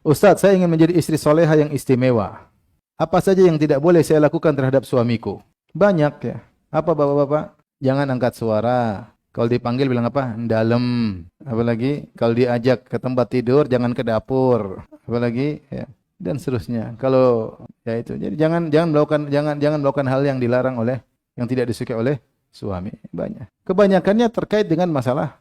Ustaz, saya ingin menjadi istri soleha yang istimewa. Apa saja yang tidak boleh saya lakukan terhadap suamiku? Banyak ya. Apa bapak-bapak? Jangan angkat suara. Kalau dipanggil bilang apa? Dalam. Apalagi kalau diajak ke tempat tidur jangan ke dapur. Apalagi ya, dan seterusnya. Kalau ya itu. Jadi jangan melakukan hal yang dilarang oleh yang tidak disukai oleh suami. Banyak. Kebanyakannya terkait dengan masalah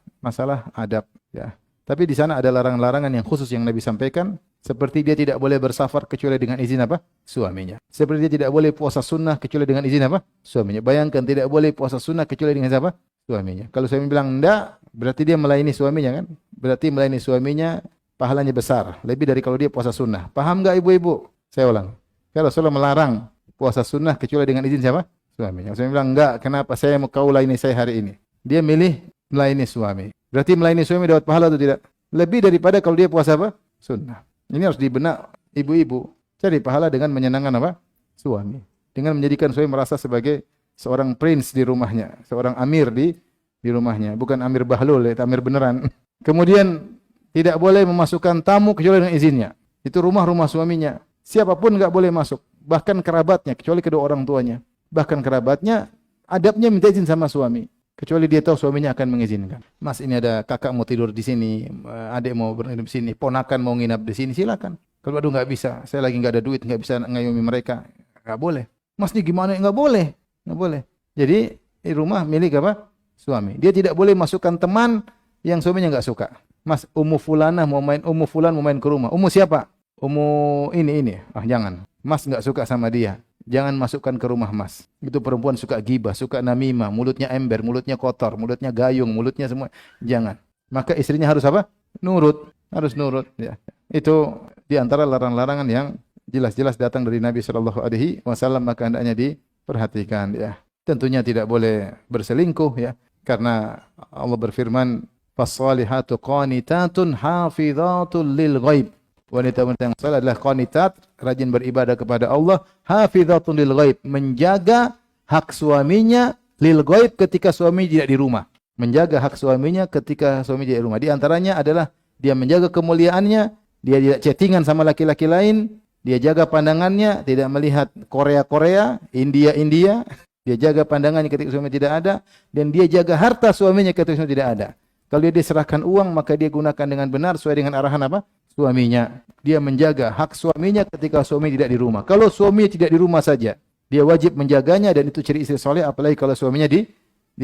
adab ya. Tapi di sana ada larangan-larangan yang khusus yang Nabi sampaikan, seperti dia tidak boleh bersafar kecuali dengan izin apa? Suaminya. Seperti dia tidak boleh puasa sunnah kecuali dengan izin apa? Suaminya. Bayangkan tidak boleh puasa sunnah kecuali dengan siapa? Suaminya. Kalau suami bilang enggak, berarti dia melayani suaminya kan? Berarti melayani suaminya pahalanya besar, lebih dari kalau dia puasa sunnah. Paham enggak ibu-ibu? Saya ulang. Kalau Rasulullah melarang puasa sunnah kecuali dengan izin siapa? Suaminya. Suami bilang enggak, kenapa saya mau kau layani saya hari ini? Dia milih melayani suami. Berarti melayani suami dapat pahala atau tidak? Lebih daripada kalau dia puasa apa? Sunnah. Ini harus dibenak ibu-ibu. Cari pahala dengan menyenangkan apa? Suami. Dengan menjadikan suami merasa sebagai seorang prince di rumahnya. Seorang amir di rumahnya. Bukan amir bahlul, itu amir beneran. Kemudian tidak boleh memasukkan tamu kecuali dengan izinnya. Itu rumah-rumah suaminya. Siapapun enggak boleh masuk. Bahkan kerabatnya, kecuali kedua orang tuanya. Bahkan kerabatnya, adabnya minta izin sama suami. Kecuali dia tahu suaminya akan mengizinkan. Mas, ini ada kakak mau tidur di sini, adik mau bernginap di sini, ponakan mau nginap di sini, silakan. Kalau aduh nggak bisa, saya lagi nggak ada duit, nggak bisa ngayomi mereka, nggak boleh. Mas, ini gimana? Nggak boleh, nggak boleh. Jadi rumah milik apa? Suami. Dia tidak boleh masukkan teman yang suaminya nggak suka. Mas, Ummu Fulanah mau main, Ummu Fulan mau main ke rumah. Ummu siapa? Ummu ini. Ah, jangan. Mas nggak suka sama dia. Jangan masukkan ke rumah mas. Itu perempuan suka gibah, suka namimah, mulutnya ember, mulutnya kotor, mulutnya gayung, mulutnya semua. Jangan. Maka istrinya harus apa? Nurut. Harus nurut. Ya. Itu di antara larangan-larangan yang jelas-jelas datang dari Nabi SAW, maka hendaknya diperhatikan. Ya. Tentunya tidak boleh berselingkuh, ya, karena Allah berfirman, "Fas-salihatu qanitatun hafidhatun lil ghaib." Wanita-wanita yang saleh adalah qanitat, rajin beribadah kepada Allah, hafizatun lil ghaib, menjaga hak suaminya lil ghaib ketika suami tidak di rumah. Menjaga hak suaminya ketika suami tidak di rumah. Di antaranya adalah dia menjaga kemuliaannya, dia tidak chattingan sama laki-laki lain, dia jaga pandangannya, tidak melihat Korea-Korea, India-India, dia jaga pandangannya ketika suami tidak ada, dan dia jaga harta suaminya ketika suami tidak ada. Kalau dia diserahkan uang, maka dia gunakan dengan benar sesuai dengan arahan apa? Suaminya. Dia menjaga hak suaminya ketika suami tidak di rumah. Kalau suami tidak di rumah saja, dia wajib menjaganya dan itu ciri istri soleh, apalagi kalau suaminya di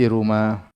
rumah.